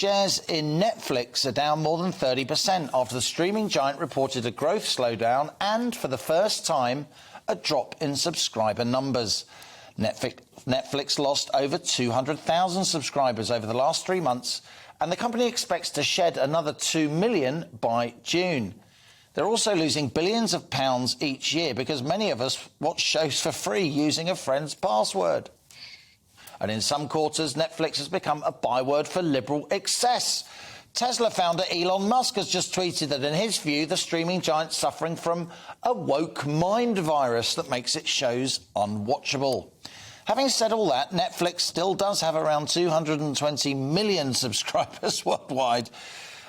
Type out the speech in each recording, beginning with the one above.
shares in Netflix are down more than 30% after the streaming giant reported a growth slowdown and, for the first time, a drop in subscriber numbers. Netflix lost over 200,000 subscribers over the last 3 months, and the company expects to shed another 2 million by June. They're also losing billions of pounds each year because many of us watch shows for free using a friend's password. And in some quarters, Netflix has become a byword for liberal excess. Tesla founder Elon Musk has just tweeted that, in his view, the streaming giant's suffering from a woke mind virus that makes its shows unwatchable. Having said all that, Netflix still does have around 220 million subscribers worldwide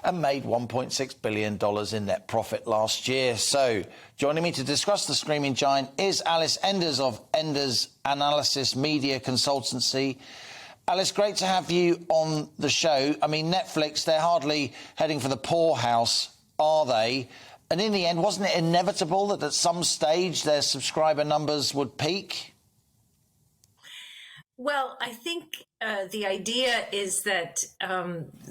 and made $1.6 billion in net profit last year. So, joining me to discuss the streaming giant is Alice Enders of Enders Analysis Media Consultancy. Alice, great to have you on the show. I mean, Netflix, they're hardly heading for the poorhouse, are they? And in the end, wasn't it inevitable that at some stage their subscriber numbers would peak? Well, I think the idea is that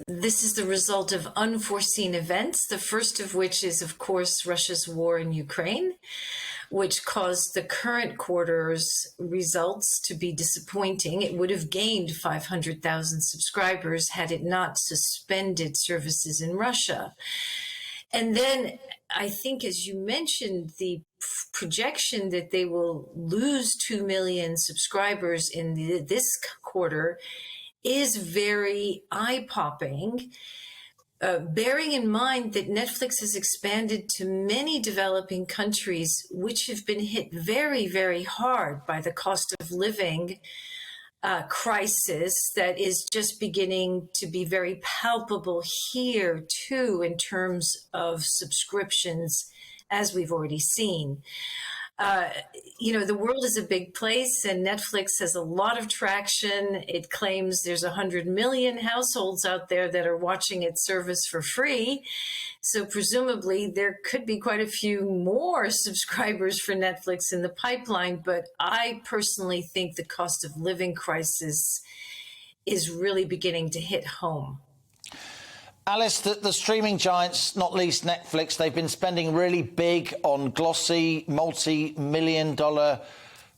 this is the result of unforeseen events, the first of which is, of course, Russia's war in Ukraine, which caused the current quarter's results to be disappointing. It would have gained 500,000 subscribers had it not suspended services in Russia. And then I think, as you mentioned, the projection that they will lose 2 million subscribers in this quarter is very eye-popping, bearing in mind that Netflix has expanded to many developing countries which have been hit very, very hard by the cost of living crisis that is just beginning to be very palpable here, too, in terms of subscriptions, as we've already seen. The world is a big place, and Netflix has a lot of traction. It claims there's 100 million households out there that are watching its service for free. So presumably there could be quite a few more subscribers for Netflix in the pipeline. But I personally think the cost of living crisis is really beginning to hit home. Alice, the streaming giants, not least Netflix, they've been spending really big on glossy, multi-million-dollar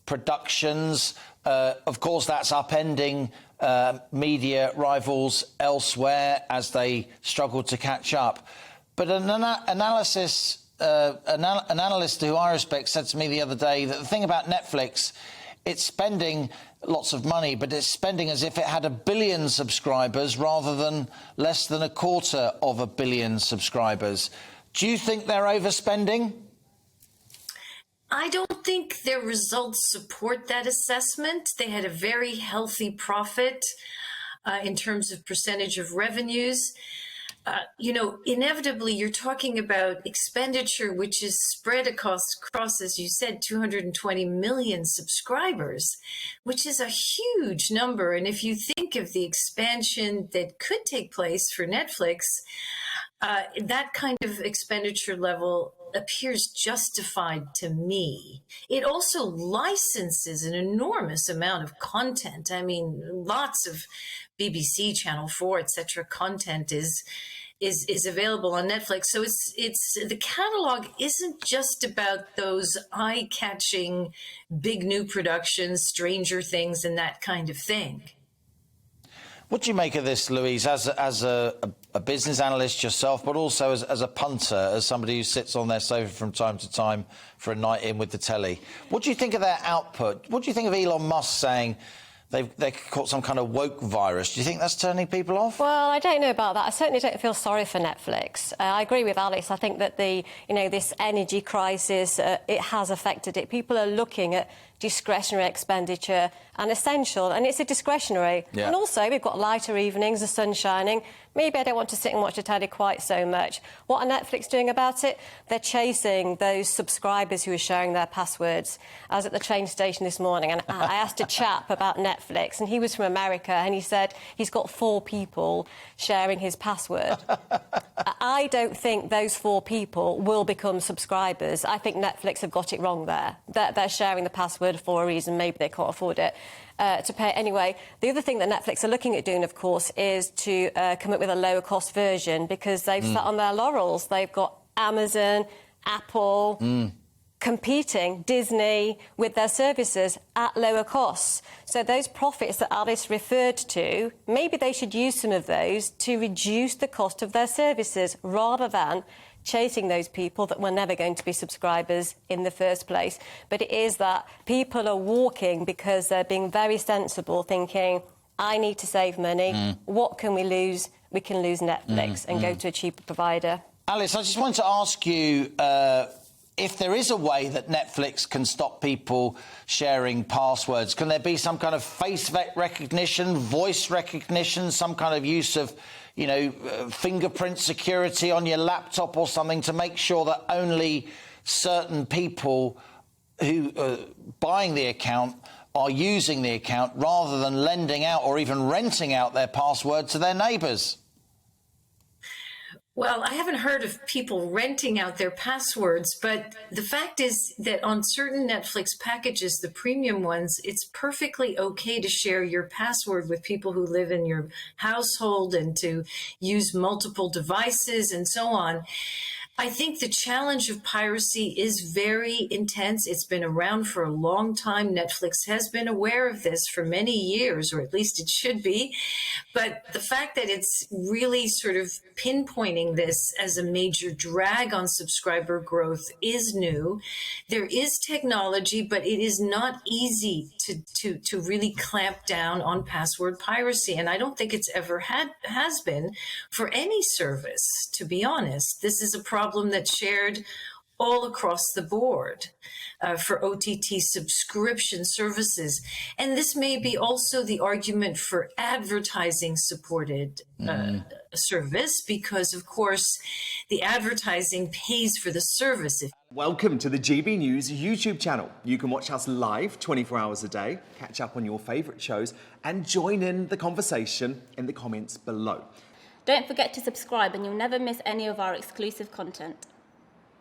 productions. Of course, that's upending media rivals elsewhere as they struggle to catch up. But an analyst who I respect said to me the other day that the thing about Netflix, it's spending lots of money, but it's spending as if it had 1 billion subscribers rather than less than 250 million subscribers. Do you think they're overspending? I don't think their results support that assessment. They had a very healthy profit in terms of percentage of revenues. Inevitably, you're talking about expenditure which is spread across, as you said, 220 million subscribers, which is a huge number. And if you think of the expansion that could take place for Netflix, that kind of expenditure level appears justified to me. It also licenses an enormous amount of content. I mean, lots of BBC, Channel 4, etc. content is available on Netflix. So it's the catalog isn't just about those eye-catching big new productions, Stranger Things, and that kind of thing. What do you make of this, Louise, as a business analyst yourself, but also as a punter, as somebody who sits on their sofa from time to time for a night in with the telly? What do you think of their output? What do you think of Elon Musk saying they caught some kind of woke virus? Do you think that's turning people off? Well, I don't know about that. I certainly don't feel sorry for Netflix. I agree with Alice. I think that this energy crisis, it has affected it. People are looking at discretionary expenditure and essential, and it's a discretionary. Yeah. And also, we've got lighter evenings, the sun's shining. Maybe I don't want to sit and watch the telly quite so much. What are Netflix doing about it? They're chasing those subscribers who are sharing their passwords. I was at the train station this morning and I asked a chap about Netflix. Netflix, and he was from America, and he said he's got 4 people sharing his password. I don't think those 4 people will become subscribers. I think Netflix have got it wrong there. They're sharing the password for a reason. Maybe they can't afford it to pay anyway. The other thing that Netflix are looking at doing, of course, is to come up with a lower-cost version, because they've sat on their laurels. They've got Amazon, Apple... competing, Disney, with their services at lower costs. So those profits that Alice referred to, maybe they should use some of those to reduce the cost of their services rather than chasing those people that were never going to be subscribers in the first place. But it is that people are walking because they're being very sensible, thinking, I need to save money. What can we lose? We can lose Netflix and go to a cheaper provider. Alice, I just wanted to ask you... if there is a way that Netflix can stop people sharing passwords, can there be some kind of face recognition, voice recognition, some kind of use of, you know, fingerprint security on your laptop or something to make sure that only certain people who are buying the account are using the account rather than lending out or even renting out their password to their neighbours? Well, I haven't heard of people renting out their passwords, but the fact is that on certain Netflix packages, the premium ones, it's perfectly okay to share your password with people who live in your household and to use multiple devices and so on. I think the challenge of piracy is very intense. It's been around for a long time. Netflix has been aware of this for many years, or at least it should be. But the fact that it's really sort of pinpointing this as a major drag on subscriber growth is new. There is technology, but it is not easy to really clamp down on password piracy. And I don't think it's ever has been for any service, to be honest. This is a problem that's shared all across the board for OTT subscription services. And this may be also the argument for advertising supported service, because of course the advertising pays for the service. Welcome to the GB News YouTube channel. You can watch us live 24 hours a day, catch up on your favourite shows and join in the conversation in the comments below. Don't forget to subscribe and you'll never miss any of our exclusive content.